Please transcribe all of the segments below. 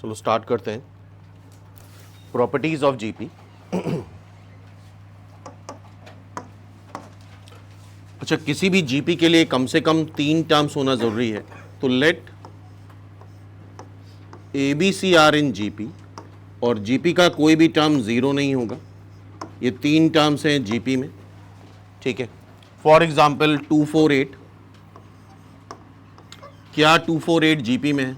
चलो स्टार्ट करते हैं। Properties of GP. अच्छा, किसी भी जीपी के लिए कम से कम 3 टर्म्स होना जरूरी है। तो let ABC are in GP, और जीपी का कोई भी टर्म 0 नहीं होगा। ये 3 टर्म्स हैं जीपी में, ठीक है। फॉर एग्जाम्पल 248, क्या 248 जीपी में है?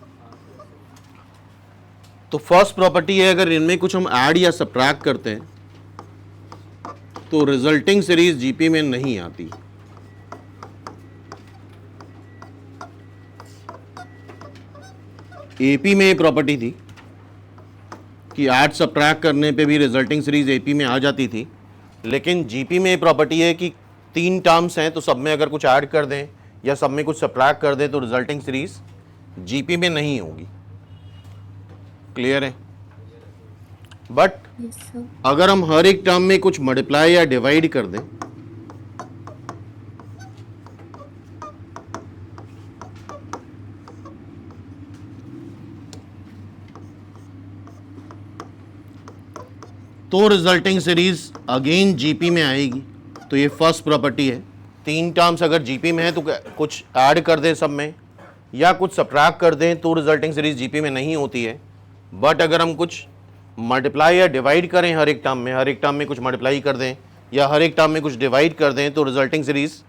तो फर्स्ट प्रॉपर्टी है, अगर इनमें कुछ हम ऐड या सब्ट्रैक्ट करते हैं तो रिजल्टिंग सीरीज जीपी में नहीं आती। एपी में ये प्रॉपर्टी थी कि ऐड सब्ट्रैक्ट करने पे भी रिजल्टिंग सीरीज एपी में आ जाती थी, लेकिन जीपी में ये प्रॉपर्टी है कि 3 टर्म्स हैं तो सब में अगर कुछ ऐड कर दें या सब में कुछ सब्ट्रैक्ट कर दें तो रिजल्टिंग सीरीज जीपी में नहीं होगी। क्लियर है? बट अगर हम हर एक टर्म में कुछ मल्टीप्लाई या डिवाइड कर दें तो रिजल्टिंग सीरीज अगेन जीपी में आएगी। तो ये फर्स्ट प्रॉपर्टी है। 3 टर्म्स अगर जीपी में है तो कुछ ऐड कर दें सब में या कुछ सब्ट्रैक्ट कर दें तो रिजल्टिंग सीरीज जीपी में नहीं होती है। बट अगर हम कुछ मल्टीप्लाई या डिवाइड करें हर एक टर्म में कुछ मल्टीप्लाई कर दें या हर एक टर्म में कुछ डिवाइड कर दें तो रिजल्टिंग सीरीज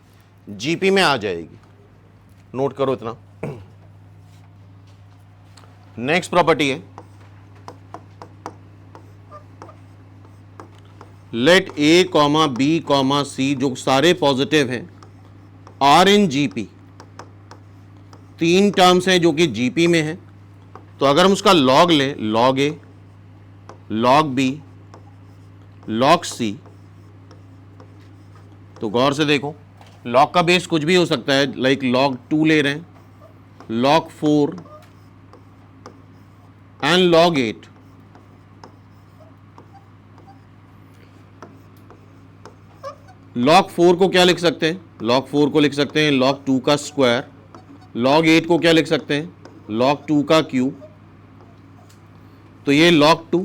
जीपी में आ जाएगी। नोट करो इतना। नेक्स्ट प्रॉपर्टी है, लेट ए कॉमा बी कॉमा सी, जो सारे पॉजिटिव हैं, आर इन जीपी। 3 टर्म्स हैं जो कि जीपी में हैं। तो अगर हम उसका लॉग लें, लॉग ए, लॉग बी, लॉग सी, तो गौर से देखो, लॉग का बेस कुछ भी हो सकता है। लाइक लॉग 2 ले रहे हैं, लॉग 4 एंड लॉग 8। लॉग 4 को क्या लिख सकते हैं? लॉग 4 को लिख सकते हैं लॉग 2 का स्क्वायर। लॉग 8 को क्या लिख सकते हैं? लॉग 2 का क्यूब। तो ये log 2,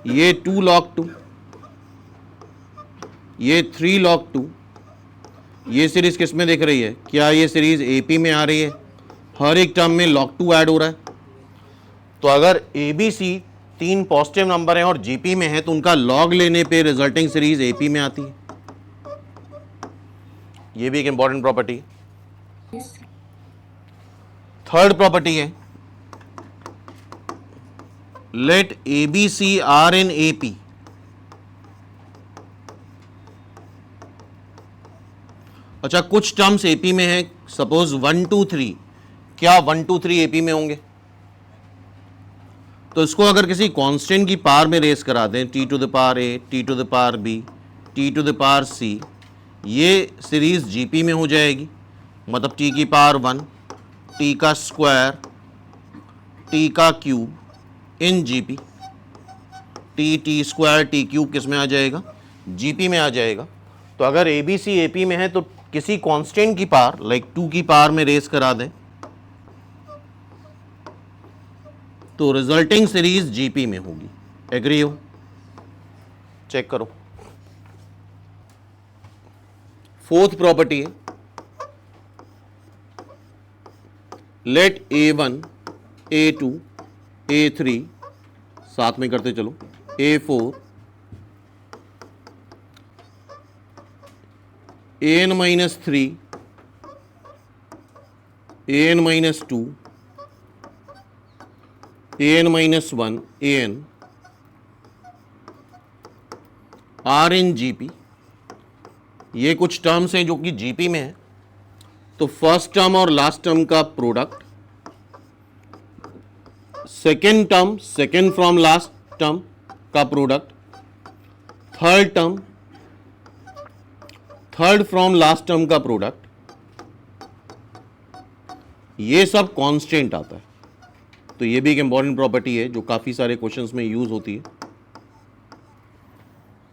ये 2 log 2, ये 3 log 2। ये सीरीज किस में दिख रही है? क्या ये सीरीज एपी में आ रही है? हर एक टर्म में log 2 ऐड हो रहा है। तो अगर एबीसी 3 पॉजिटिव नंबर हैं और जीपी में है तो उनका लॉग लेने पे रिजल्टिंग सीरीज एपी में आती है। ये भी एक इंपॉर्टेंट प्रॉपर्टी है। थर्ड प्रॉपर्टी है, let ABC are in AP. अच्छा, कुछ टर्म्स एपी में है, सपोज 1 2 3। क्या 1 2 3 एपी में होंगे? तो इसको अगर किसी कांस्टेंट की पावर में रेस करा दें, T to the power A, T to the power B, T to the power C, ये सीरीज जीपी में हो जाएगी। मतलब टी की पावर 1, टी का स्क्वायर, टी का cube in GP. T square T cube किस में आ जाएगा? जीपी में आ जाएगा। तो अगर एबीसी एपी में है तो किसी कांस्टेंट की पावर लाइक 2 की पावर में रेस करा दें तो रिजल्टिंग सीरीज जीपी में होगी। एग्री हो? चेक करो। फोर्थ प्रॉपर्टी है, लेट A1 A2 A3, साथ में करते चलो, A4 AN-3 AN-2 AN-1 AN are in GP. ये कुछ टर्म्स हैं जो कि जीपी में है। तो फर्स्ट टर्म और लास्ट टर्म का product, second term second from last term का product, third term third from last term का प्रोडक्ट, ये सब कांस्टेंट आता है। तो ये भी एक इंपॉर्टेंट प्रॉपर्टी है जो काफी सारे क्वेश्चंस में यूज होती है।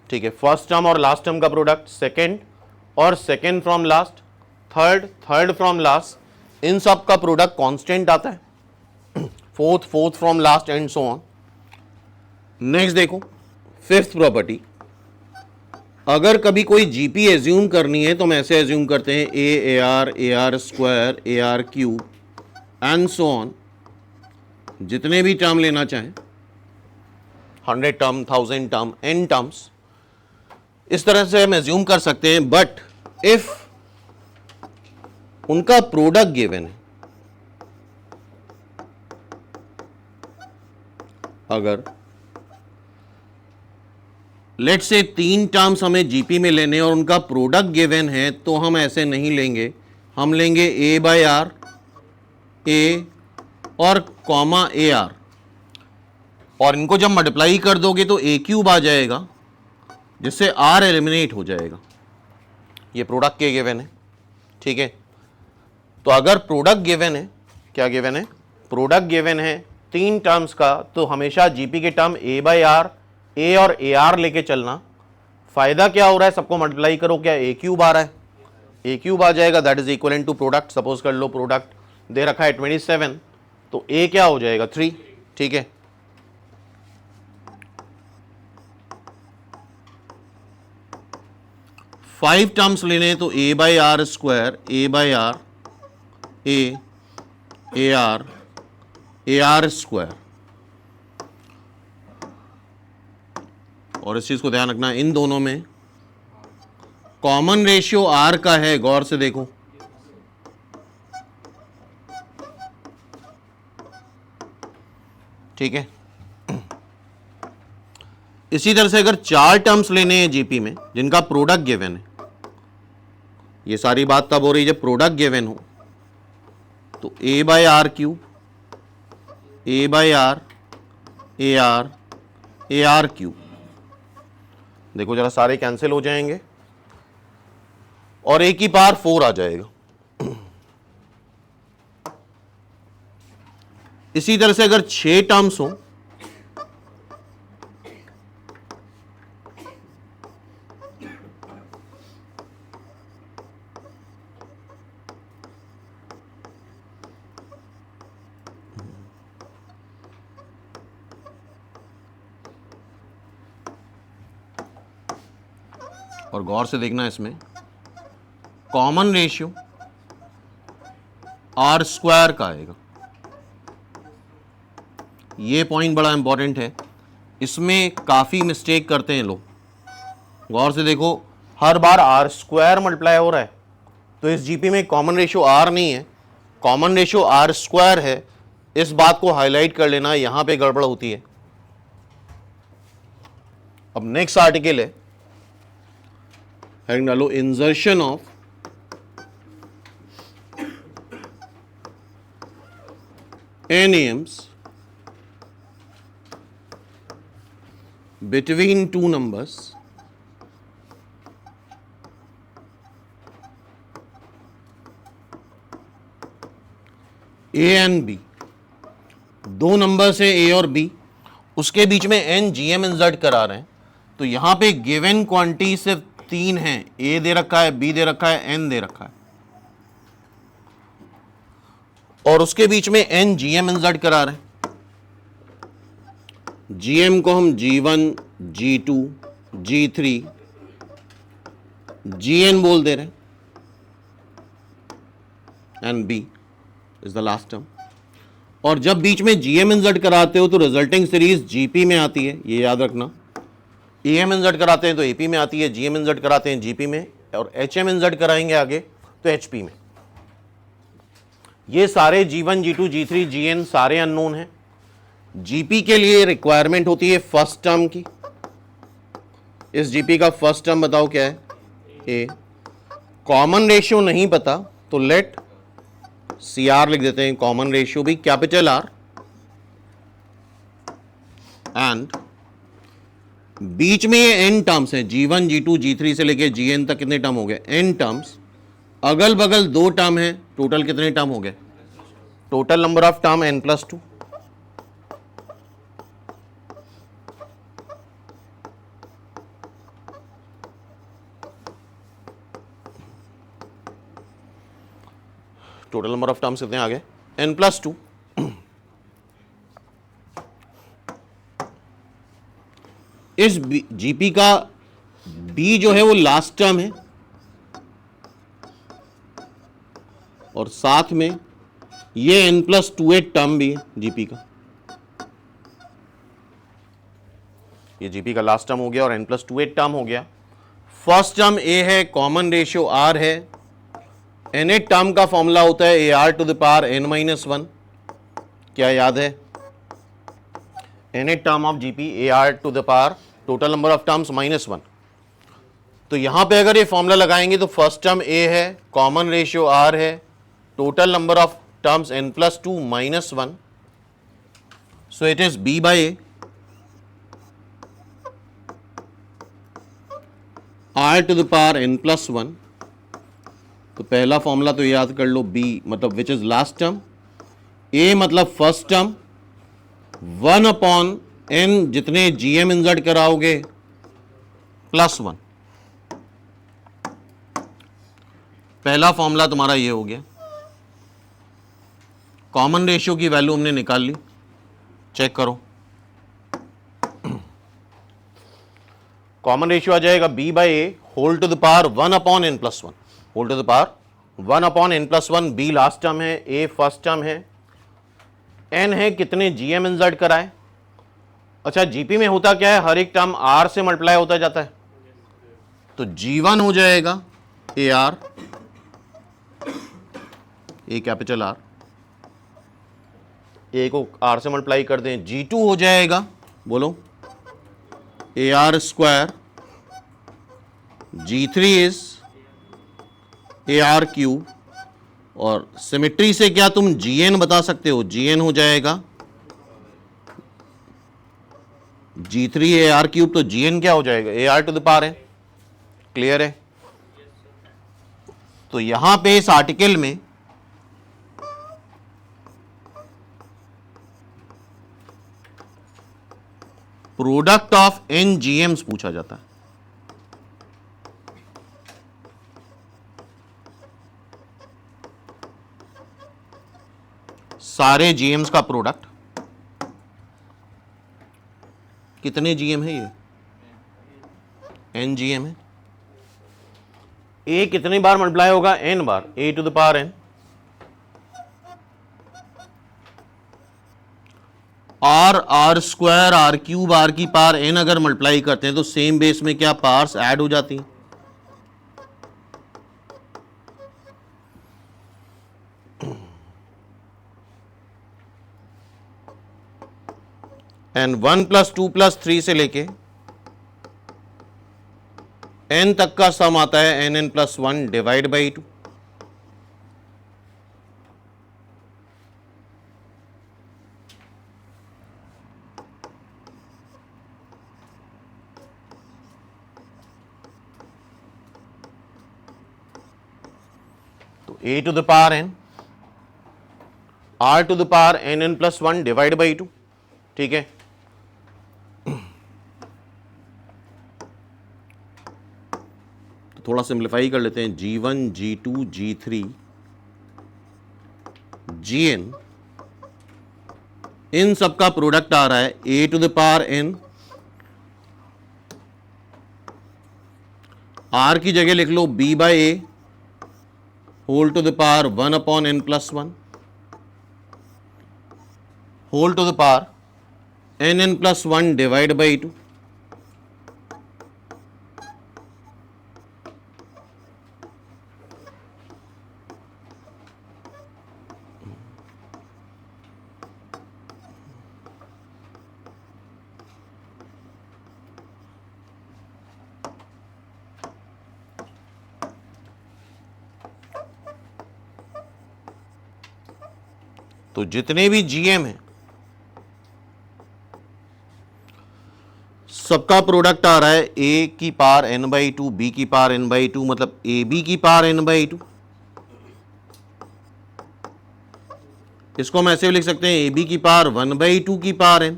ठीक है, फर्स्ट टर्म और लास्ट टर्म का प्रोडक्ट, सेकेंड और second from last, third from last, इन सब का प्रोडक्ट कांस्टेंट आता है। Fourth from last and so on. Next देखो फिफ्थ प्रॉपर्टी, अगर कभी कोई जीपी एज्यूम करनी है तो हम ऐसे एज्यूम करते हैं ए r square A r cube and so on, जितने भी टर्म लेना चाहें, 100 टर्म, 1000 टर्म, n टर्म्स, इस तरह से हम एज्यूम कर सकते हैं। बट इफ उनका प्रोडक्ट गिवन है, अगर लेट से 3 टर्म्स हमें जीपी में लेने और उनका प्रोडक्ट गिवन है, तो हम ऐसे नहीं लेंगे, हम लेंगे ए बाय आर ए और कॉमा ए आर, और इनको जब मल्टीप्लाई कर दोगे तो ए क्यूब आ जाएगा, जिससे आर एलिमिनेट हो जाएगा। ये प्रोडक्ट के गिवन है, ठीक है। तो अगर प्रोडक्ट गिवन है, क्या गिवन है, प्रोडक्ट गिवन है 3 टर्म्स का, तो हमेशा जीपी के टर्म ए बाय आर ए और ए आर लेके चलना। फायदा क्या हो रहा है, सबको मल्टीप्लाई करो, क्या ए क्यूब आ रहा है, ए क्यूब आ जाएगा, that is equal to product. Suppose कर लो प्रोडक्ट दे रखा है 27, तो ए क्या हो जाएगा 3, ठीक है। फाइव टर्म्स लेने तो a by r square a by r a r square, और इस चीज को ध्यान रखना, इन दोनों में कॉमन रेशियो आर का है, गौर से देखो, ठीक है। इसी तरह से अगर 4 टर्म्स लेने हैं जीपी में जिनका प्रोडक्ट गिवन है, ये सारी बात तब हो रही है जब प्रोडक्ट गिवन हो, तो a by r cube a by r a r cube, देखो जरा सारे कैंसिल हो जाएंगे और ए की पावर 4 आ जाएगा। इसी तरह से अगर 6 टर्म्स हो, और गौर से देखना, इसमें कॉमन रेशियो आर स्क्वायर का आएगा। ये पॉइंट बड़ा इंपॉर्टेंट है, इसमें काफ़ी मिस्टेक करते हैं लोग। गौर से देखो, हर बार आर स्क्वायर मल्टीप्लाई हो रहा है, तो इस जीपी में कॉमन रेशियो आर नहीं है, कॉमन रेशियो आर स्क्वायर है। इस बात को हाईलाइट कर लेना, यहां पे गड़बड़ होती है। अब नेक्स्ट आर्टिकल है, हेडिंग डालो insertion of NAMs between two numbers A and B, दो नंबर से A और B, उसके बीच में N GM इंसर्ट करा रहे हैं। तो यहां पे गिवन क्वांटिटी सिर्फ 3 है, A दे रखा है, B दे रखा है, N दे रखा है, और उसके बीच में N GM इंसर्ट करा रहे हैं। GM को हम G1 G2 G3 GN बोल दे रहे हैं, and B is the last term. और जब बीच में GM इंसर्ट कराते हो तो रिजल्टिंग सीरीज GP में आती है, ये याद रखना। AM इंसर्ट कराते हैं तो AP में आती है, GM इंसर्ट कराते हैं GP में, और HM इंसर्ट कराएंगे आगे तो HP में। ये सारे G1 G2 G3 GN सारे अननोन हैं। GP के लिए रिक्वायरमेंट होती है फर्स्ट टर्म की। इस GP का फर्स्ट टर्म बताओ क्या है, A। कॉमन रेशियो नहीं पता तो लेट CR लिख देते हैं, कॉमन रेशियो भी कैपिटल R, एंड बीच में ये n टर्म्स हैं, G1 G2 G3 से लेके GN तक कितने टर्म हो गए, n टर्म्स। अगल बगल 2 टर्म है, टोटल कितने टर्म हो गए, total number of term n+2। Total number of terms कितने आ गए, n+2। इस जीपी का बी जो है वो लास्ट टर्म है और साथ में ये n+2 टर्म भी है जीपी का। ये जीपी का लास्ट टर्म हो गया और n+2 टर्म हो गया। फर्स्ट टर्म ए है, कॉमन रेशियो आर है। nth टर्म का फॉर्मूला होता है AR⁻n-1। क्या याद है? nth term of GP AR⁻, total number of terms -1। तो यहां पे अगर ये फॉर्मूला लगाएंगे तो फर्स्ट टर्म ए है, कॉमन रेशियो आर है, total number of terms n+2 -1, so it is b/a r⁻n+1। तो पहला फॉर्मूला तो याद कर लो, b मतलब which is last term, a मतलब फर्स्ट टर्म, 1/n जितने gm इंसर्ट कराओगे +1। पहला फॉर्मूला तुम्हारा ये हो गया। कॉमन रेशियो की वैल्यू हमने निकाल ली, चेक करो। कॉमन रेशियो आ जाएगा b/a whole to the power 1/n+1, whole to the power 1/n+1। b last term है, a फर्स्ट टर्म है, n है कितने gm इंसर्ट कराए। अच्छा, जीपी में होता क्या है, हर एक टर्म r से मल्टीप्लाई होता जाता है, तो g1 हो जाएगा AR, ए कैपिटल R, ए को r से मल्टीप्लाई कर दें, g2 हो जाएगा, बोलो AR², g3 इज AR3, और सिमेट्री से क्या तुम gn बता सकते हो, gn हो जाएगा g3 AR3, तो gn क्या हो जाएगा AR⁻n। क्लियर है? तो यहां पे इस आर्टिकल में प्रोडक्ट ऑफ n gms पूछा जाता है। सारे gms का प्रोडक्ट, कितने gm है, ये n gm है। a कितनी बार मल्टीप्लाई होगा, n बार, a⁻n। r² r³ r की पावर n अगर मल्टीप्लाई करते हैं तो सेम बेस में क्या पावर्स ऐड हो जाती हैं। एंड 1 + 2 + 3 से लेके n तक का सम आता है nn+1 डिवाइड बाई 2। तो a⁻n r⁻nn+1 डिवाइड बाई 2, ठीक है। तो थोड़ा सिंप्लीफाई कर लेते हैं, g1 g2 g3 gn, इन सब का प्रोडक्ट आ रहा है a⁻n, r की जगह लिख लो b/a whole to the power 1/n+1 whole to the power nn+1 divide by 2। तो जितने भी जीएम हैं सबका प्रोडक्ट आ रहा है a की पावर n/2, b की पावर n/2, मतलब ab की पावर n/2। इसको हम ऐसे भी लिख सकते हैं ab की पावर 1/2 की पावर n,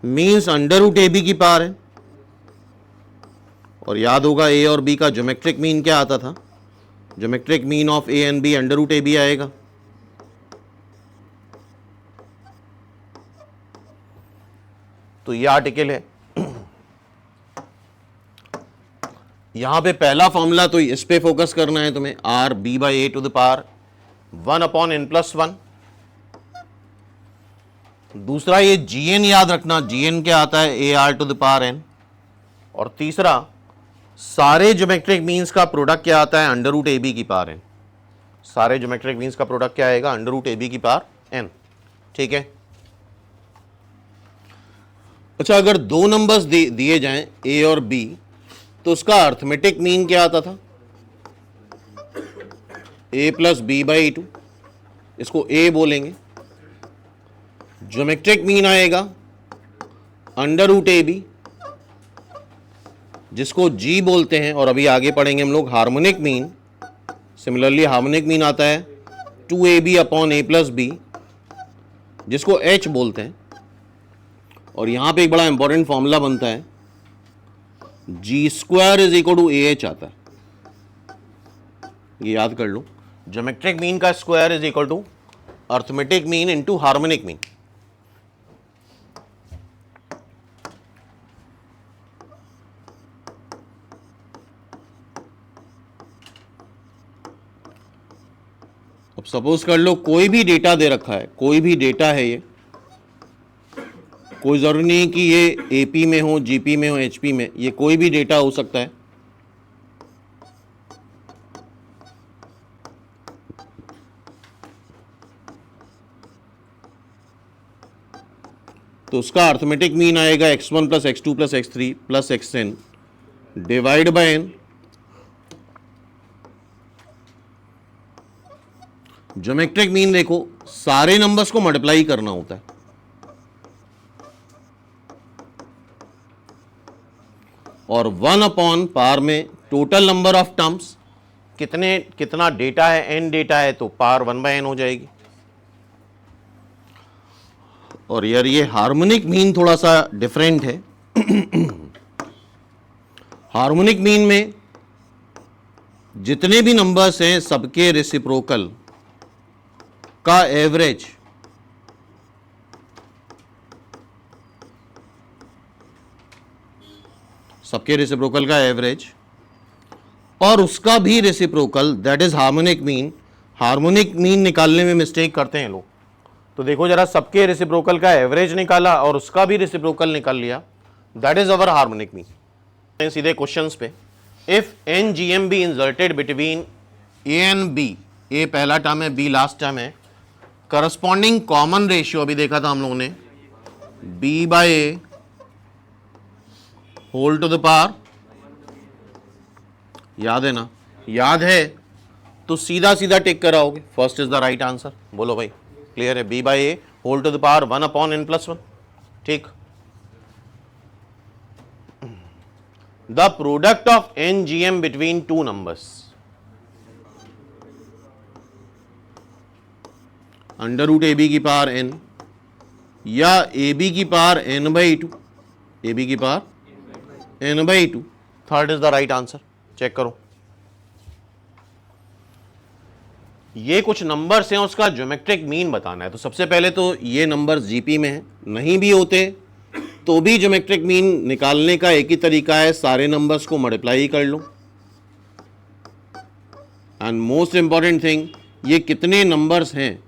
मीन्स √ab की पावर n। और याद होगा a और b का ज्योमेट्रिक मीन क्या आता था, geometric mean of a and b √ab आएगा। तो ये आर्टिकल है। यहां पे पहला फॉर्मूला तो इस पे फोकस करना है तुम्हें, R B by A to the power 1/n+1। दूसरा ये gn याद रखना, gn क्या आता है, A R to the power n। और तीसरा सारे ज्योमेट्रिक मीन्स का प्रोडक्ट क्या आता है, √ab की पावर n। सारे ज्योमेट्रिक मीन्स का प्रोडक्ट क्या आएगा, √ab की पावर n। ठीक है। अच्छा, अगर दो नंबर्स दिए जाएं a और b, तो उसका अर्थमेटिक मीन क्या आता था, a + b/2, इसको a बोलेंगे। ज्योमेट्रिक मीन आएगा √ab, जिसको g बोलते हैं। और अभी आगे पढ़ेंगे हम लोग harmonic mean. Similarly harmonic mean आता है 2ab/a + b, जिसको h बोलते हैं। और यहां पे एक बड़ा इंपॉर्टेंट फॉर्मूला बनता है, g² = ah आता है, ये याद कर लो। ज्योमेट्रिक मीन का square is equal to arithmetic mean into harmonic mean. अब सपोज कर लो कोई भी डेटा दे रखा है, कोई भी डेटा है, ये कोई जरूरी नहीं कि ये एपी में हो, जीपी में हो, एचपी में, ये कोई भी डेटा हो सकता है। तो उसका अर्थमेटिक मीन आएगा x1 + x2 + x3 + xn divide by n। Geometric mean देखो, सारे नंबर्स को मल्टीप्लाई करना होता है, और 1/पावर में टोटल नंबर ऑफ टर्म्स, कितना डेटा है, n डेटा है, तो पावर 1/n हो जाएगी। और यार ये हार्मोनिक मीन थोड़ा सा डिफरेंट है। हार्मोनिक मीन में जितने भी नंबर्स हैं सबके रेसिप्रोकल का एवरेज और उसका भी reciprocal, that is harmonic mean. Harmonic mean निकालने में मिस्टेक करते हैं लोग। तो देखो जरा, सबके रेसिप्रोकल का एवरेज निकाला और उसका भी रेसिप्रोकल निकाल लिया, that is our harmonic mean. सीधे क्वेश्चंस पे, if n gm be inserted between a and b, a पहला टर्म है, b लास्ट टर्म है, करस्पॉन्डिंग कॉमन रेशियो अभी देखा था हम लोगों ने, b/a whole to the power, याद है ना, याद है तो सीधा सीधा टिक कराओगे, first is the right answer. बोलो भाई, क्लियर है, b/a whole to the power 1/n+1। ठीक। The product of n gm between two numbers, √ab की पावर n या ab की पावर n/2, ab की पावर n/2, third is the right answer. Check करो, ये कुछ नंबर्स हैं, उसका ज्योमेट्रिक मीन बताना है। तो सबसे पहले तो ये नंबर्स जीपी में है, नहीं भी होते तो भी ज्योमेट्रिक मीन निकालने का एक ही तरीका है, सारे नंबर्स को मल्टीप्लाई कर लो। एंड मोस्ट इंपॉर्टेंट थिंग, ये कितने नंबर्स हैं,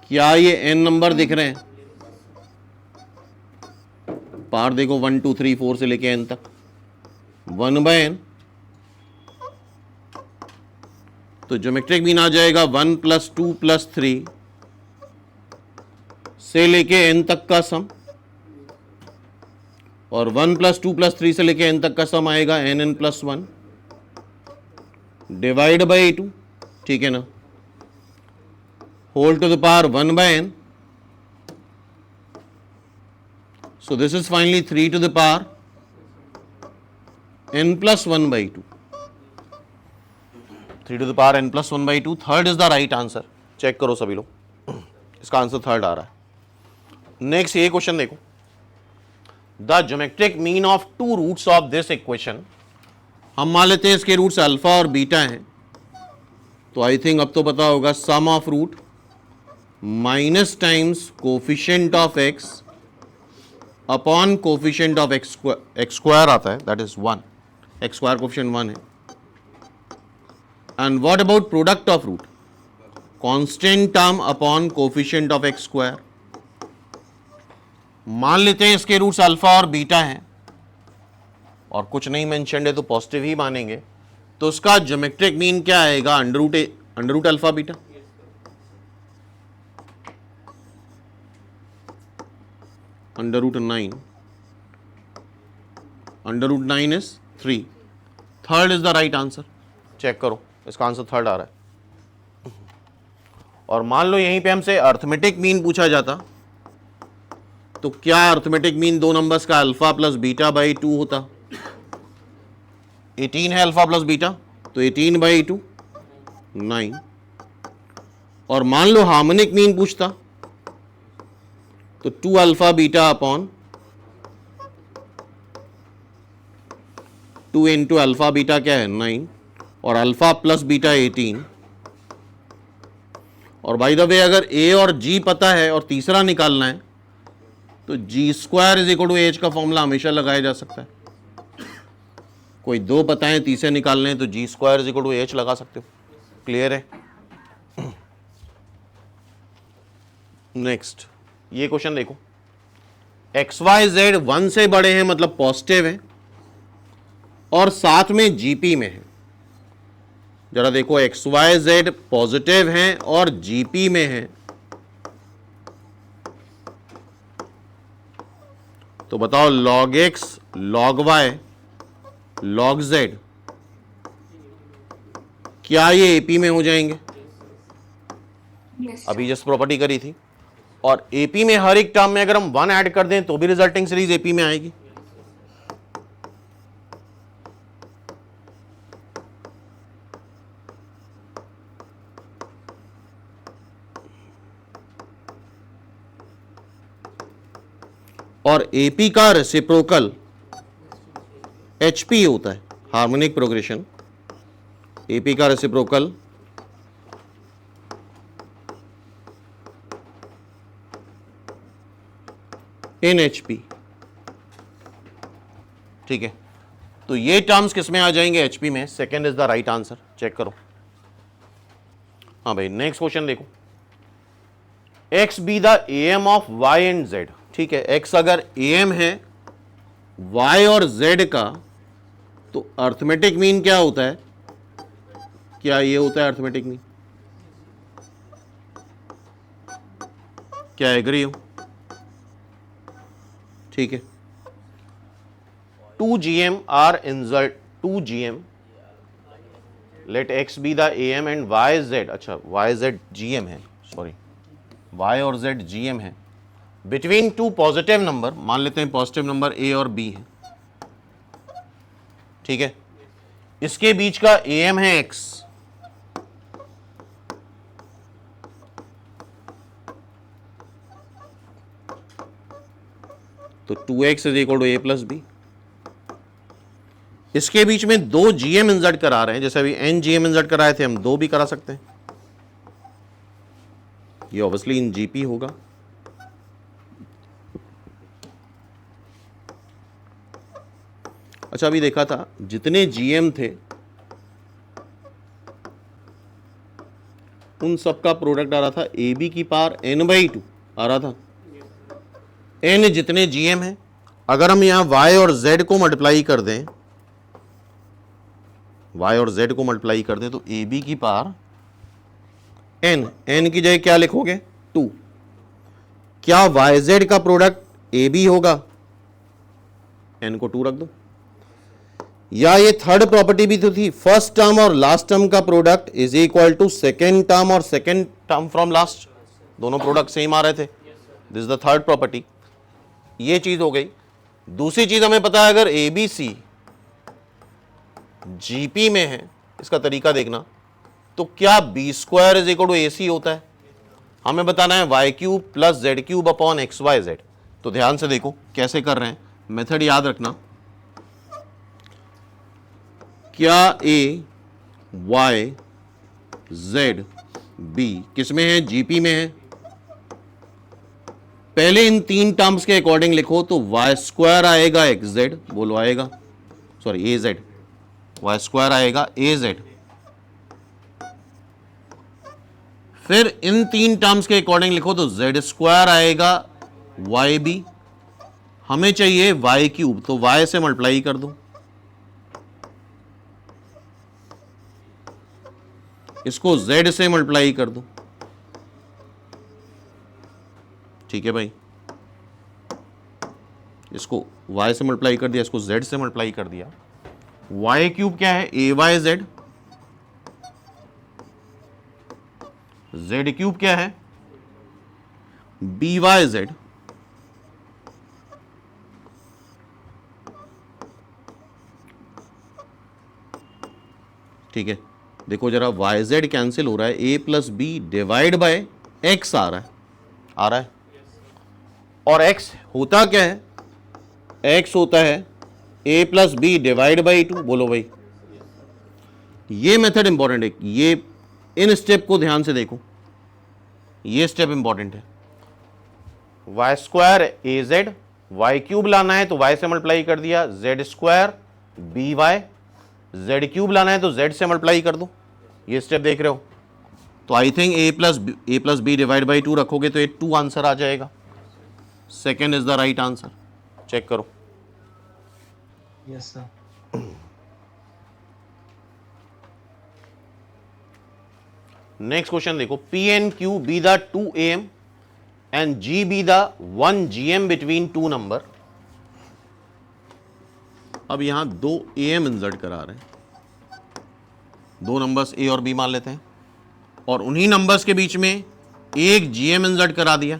क्या ये n नंबर दिख रहे हैं? पार देखो 1 2 3 4 से लेके n तक, 1/n। तो ज्योमेट्रिक मीन आ जाएगा 1 + 2 + 3 से लेके n तक का सम, और 1 + 2 + 3 से लेके n तक का सम आएगा nn+1 डिवाइड बाई 2, ठीक है ना, whole to the power 1/n। So this is finally 3 to the power n+1/2. 3 to the power n+1/2, third is the right answer. Check करो सभी लोग, इसका आंसर थर्ड आ रहा है। नेक्स्ट ये क्वेश्चन देखो, the geometric mean of two roots of this equation. हम मान लेते हैं इसके रूट्स अल्फा और बीटा हैं, तो आई थिंक अब तो पता होगा, sum of root minus times coefficient of X upon coefficient of X square आता है, that is 1, X square coefficient 1 है। And what about product of root, constant term upon coefficient of X square. मान लेते हैं इसके roots alpha और beta हैं और कुछ नहीं मेंशन्ड है तो पॉजिटिव ही मानेंगे, तो उसका ज्योमेट्रिक मीन क्या आएगा, under root alpha beta. Under root 9, under root 9 is 3, third is the right answer. Check करो, इसका आंसर थर्ड आ रहा है। और मान लो यहीं पे हमसे अर्थमेटिक मीन पूछा जाता, तो क्या अर्थमेटिक मीन दो नंबर्स का अल्फा प्लस बीटा बाई 2 होता। 18 है अल्फा प्लस बीटा, तो 18 बाई 2 9। और मान लो हार्मोनिक मीन पूछता, तो 2 alpha beta upon 2 into alpha beta क्या है 9, और अल्फा प्लस बीटा 18। और बाय द वे अगर ए और जी पता है और तीसरा निकालना है, तो G square is equal to H का फॉर्मूला हमेशा लगाया जा सकता है। कोई दो पता है, तीसरे निकालने हैं, तो G square is equal to H लगा सकते हो। क्लियर है? नेक्स्ट ये क्वेश्चन देखो, एक्स वाई जेड 1 से बड़े हैं मतलब पॉजिटिव है और साथ में जीपी में है। जरा देखो, एक्स वाई जेड पॉजिटिव हैं और जीपी में है, तो बताओ log x, log y, log z क्या ये एपी में हो जाएंगे? yes, अभी जस्ट प्रॉपर्टी करी थी, और एपी में हर एक टर्म में अगर हम 1 ऐड कर दें तो भी रिजल्टिंग सीरीज एपी में आएगी। और एपी का रेसिप्रोकल एचपी होता है, हार्मोनिक प्रोग्रेशन। एपी का रेसिप्रोकल इन एचपी। ठीक है, तो ये टर्म्स किस में आ जाएंगे? एचपी में। Second is the right answer. Check करो। हाँ भाई, नेक्स्ट क्वेश्चन देखो, X be the M of Y and Z. ठीक है, एक्स अगर एम है वाई और जेड का, तो अर्थमेटिक मीन क्या होता है? क्या ये होता है अर्थमेटिक मीन? क्या एग्री हो? ठीक है, 2gm are insert 2gm, let x be the am and y z। अच्छा, y z gm है, सॉरी, y और z gm है, बिटवीन टू पॉजिटिव नंबर। मान लेते हैं पॉजिटिव नंबर a और b है। ठीक है, इसके बीच का am है x, तो 2x is equal to a plus B. इसके बीच में दो gm इंसर्ट करा रहे हैं, जैसे अभी n gm इंसर्ट कराए थे, हम दो भी करा सकते हैं। ये ऑब्वियसली इन जीपी होगा। अच्छा, अभी देखा था जितने gm थे उन सब का प्रोडक्ट आ रहा था ए बी की पावर n/2 आ रहा था। n जितने gm है, अगर हम यहां y और z को मल्टीप्लाई कर दें, y और z को मल्टीप्लाई कर दें, तो ए बी की पावर n की जगह क्या लिखोगे? 2। क्या y z का प्रोडक्ट ए बी होगा? n को 2 रख दो। या ये थर्ड प्रॉपर्टी भी तो थी, फर्स्ट टर्म और लास्ट टर्म का product is equal to second term और सेकेंड टर्म फ्रॉम लास्ट, दोनों प्रोडक्ट सेम आ रहे थे। This is the third property. ये चीज हो गई। दूसरी चीज हमें पता है, अगर ए बी सी जीपी में है, इसका तरीका देखना, तो क्या B square is equal to A C होता है? हमें बताना है Y cube plus Z cube upon X Y Z. तो ध्यान से देखो कैसे कर रहे हैं, मेथड याद रखना। क्या ए वाई जेड बी किस में है? जीपी में है। पहले इन तीन टर्म्स के अकॉर्डिंग लिखो तो वाई स्क्वायर आएगा एक्स जेड, बोलो आएगा, सॉरी ए जेड, वाई स्क्वायर आएगा ए जेड। फिर इन तीन टर्म्स के अकॉर्डिंग लिखो तो जेड स्क्वायर आएगा वाई बी। हमें चाहिए वाई क्यूब, तो वाई से मल्टीप्लाई कर दो, इसको जेड से मल्टीप्लाई कर दो, ठीक है भाई, इसको y से मल्टीप्लाई कर दिया, इसको z से मल्टीप्लाई कर दिया। y क्यूब क्या है, ए वाई जेड, z क्यूब क्या है, बी वाई जेड, ठीक है। देखो जरा वाई जेड कैंसिल हो रहा है, a plus B divide by X आ रहा है, आ रहा है, और x होता क्या है, x होता है a plus B divide by 2, बोलो भाई। ये मेथड इंपॉर्टेंट है, ये इन स्टेप को ध्यान से देखो, ये स्टेप इंपॉर्टेंट है। Y square A Z, Y cube लाना है तो वाई से मल्टीप्लाई कर दिया, Z square B Y, Z cube लाना है तो जेड से मल्टीप्लाई कर दो, ये स्टेप देख रहे हो। तो I think A plus B divide by 2 रखोगे तो ये 2 आंसर आ जाएगा, second is the right answer, check करो। Yes sir. नेक्स्ट क्वेश्चन देखो, P and Q be the 2 AM and G be the 1 GM between 2 number. अब यहां 2 AM insert करा रहे हैं, दो नंबर्स ए और बी मान लेते हैं, और उन्हीं नंबर्स के बीच में एक GM इंसर्ट करा दिया।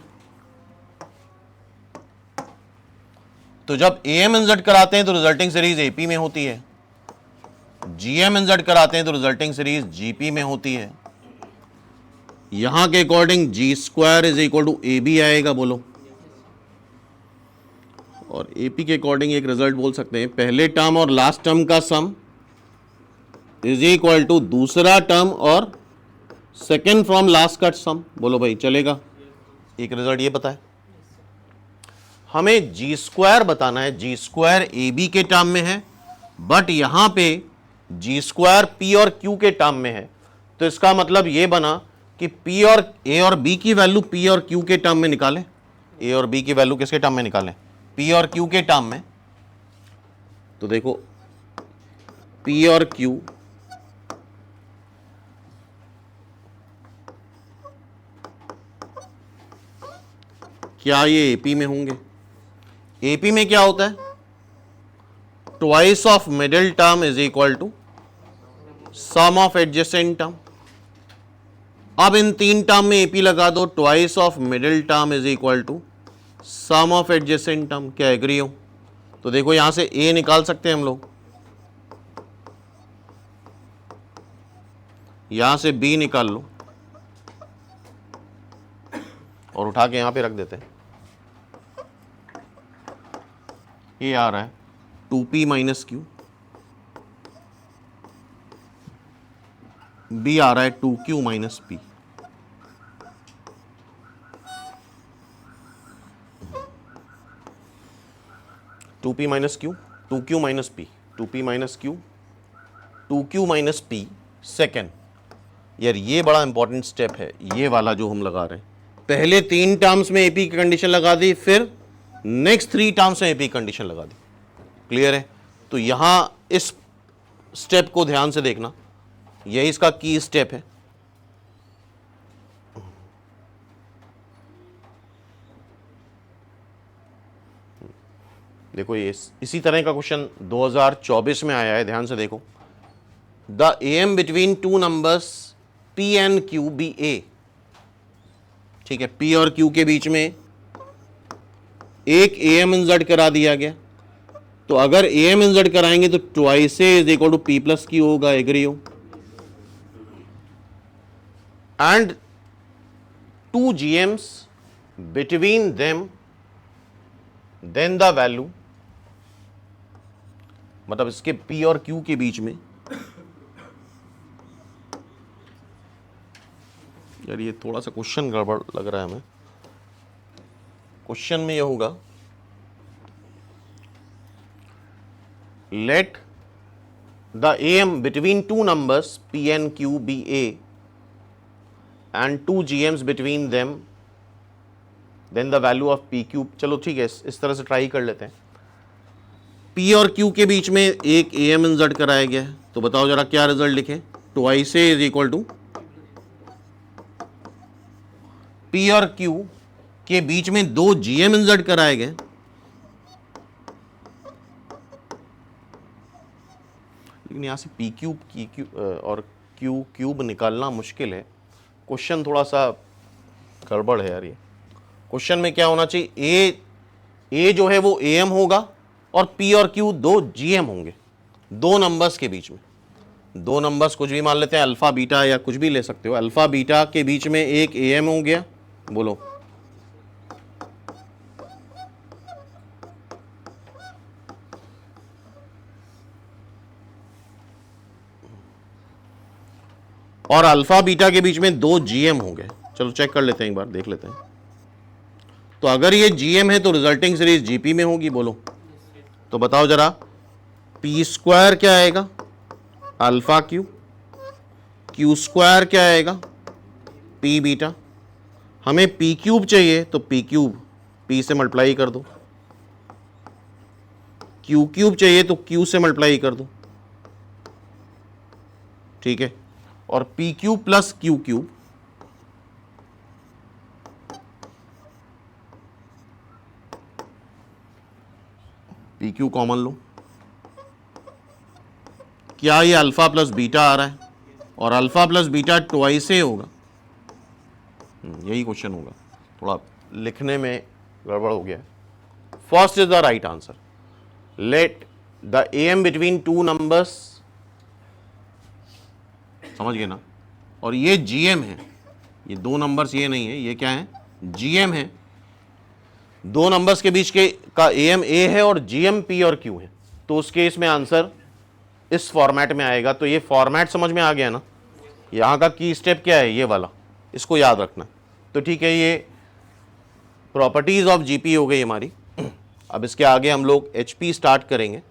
तो जब AM इंसर्ट कराते हैं तो रिजल्टिंग सीरीज AP में होती है, GM इंसर्ट कराते हैं तो रिजल्टिंग सीरीज GP में होती है। यहां के according G square is equal to A B आएगा, बोलो। और AP के अकॉर्डिंग एक रिजल्ट बोल सकते हैं, पहले टर्म और लास्ट टर्म का सम इज इक्वल टू दूसरा टर्म और सेकेंड फ्रॉम लास्ट का सम, बोलो भाई चलेगा। एक रिजल्ट ये बताए, हमें जी स्क्वायर बताना है, जी स्क्वायर ए बी के टर्म में है, बट यहां पे जी स्क्वायर पी और क्यू के टर्म में है। तो इसका मतलब ये बना कि पी और ए और बी की वैल्यू पी और क्यू के टर्म में निकालें, ए और बी की वैल्यू किसके टर्म में निकालें, पी और क्यू के टर्म में। तो देखो पी और क्यू क्या ये एपी में होंगे, एपी में क्या होता है, twice of middle term is equal to sum of adjacent term. अब इन तीन टर्म में एपी लगा दो, twice of middle term is equal to sum of adjacent term, क्या एग्री हो। तो देखो यहां से ए निकाल सकते हैं हम लोग, यहां से बी निकाल लो और उठा के यहां पे रख देते हैं। ये आ रहा है 2p माइनस क्यू, बी आ रहा है 2q minus P. Two P minus Q, 2q minus P, 2p minus Q, 2q minus P second. यार ये बड़ा इंपॉर्टेंट स्टेप है, ये वाला जो हम लगा रहे हैं। पहले तीन टर्म्स में एपी की कंडीशन लगा दी, फिर नेक्स्ट 3 टर्म्स में एपी कंडीशन लगा दी, क्लियर है। तो यहां इस स्टेप को ध्यान से देखना, यही इसका की स्टेप है। देखो ये इसी तरह का क्वेश्चन 2024 में आया है, ध्यान से देखो। The M between 2 numbers P and Q be A, ठीक है, पी और क्यू के बीच में एक एम इंसर्ट करा दिया गया। तो अगर एम इंसर्ट कराएंगे तो twice A is equal to P plus Q होगा, एग्री हो। And 2 GMs between them, then the value, मतलब इसके P और Q के बीच में। यार ये थोड़ा सा क्वेश्चन गड़बड़ लग रहा है हमें, क्वेश्चन में ये होगा, let the AM between two numbers P and Q be A and two GMs between them, then the value of P Q। चलो ठीक है, इस तरह से ट्राई कर लेते हैं। P और Q के बीच में एक AM इंसर्ट कराया गया है, तो बताओ जरा क्या रिजल्ट लिखें। Twice A is equal to P और Q के बीच में दो GM इंसर्ट कराए गए, लेकिन यहां से P क्यूब और Q क्यूब निकालना मुश्किल है। क्वेश्चन थोड़ा सा गड़बड़ है यार। ये क्वेश्चन में क्या होना चाहिए, A जो है वो AM होगा और P और Q दो GM होंगे, दो नंबर्स के बीच में। दो नंबर्स कुछ भी मान लेते हैं, अल्फा बीटा या कुछ भी ले सकते हो। अल्फा बीटा के बीच में एक AM हो गया, बोलो और अल्फा बीटा के बीच में दो GM हो गए। चलो चेक कर लेते हैं, एक बार देख लेते हैं। तो अगर ये GM है तो रिजल्टिंग सीरीज GP में होगी, बोलो। तो बताओ जरा, P स्क्वायर क्या आएगा, अल्फा Q, Q स्क्वायर क्या आएगा, P बीटा। हमें P क्यूब चाहिए, तो P क्यूब P से मल्टीप्लाई कर दो, Q क्यूब चाहिए तो Q से मल्टीप्लाई कर दो, ठीक है। और P cube plus Q cube, P Q common लो। क्या ये अल्फा प्लस बीटा आ रहा है, और alpha plus beta twice A होगा। यही क्वेश्चन होगा, थोड़ा लिखने में गड़बड़ हो गया है। First is the right answer, let the AM between two numbers, समझ गए ना। और ये GM है, ये दो नंबर्स ये नहीं है, ये क्या है, GM है। दो नंबर्स के बीच के का AM A है और GM P और Q है, तो उस केस में आंसर इस फॉर्मेट में आएगा। तो ये फॉर्मेट समझ में आ गया ना। यहाँ का की स्टेप क्या है, ये वाला, इसको याद रखना। तो ठीक है, ये प्रॉपर्टीज ऑफ GP हो गई हमारी। अब इसके आगे हम लोग HP स्टार्ट करेंगे।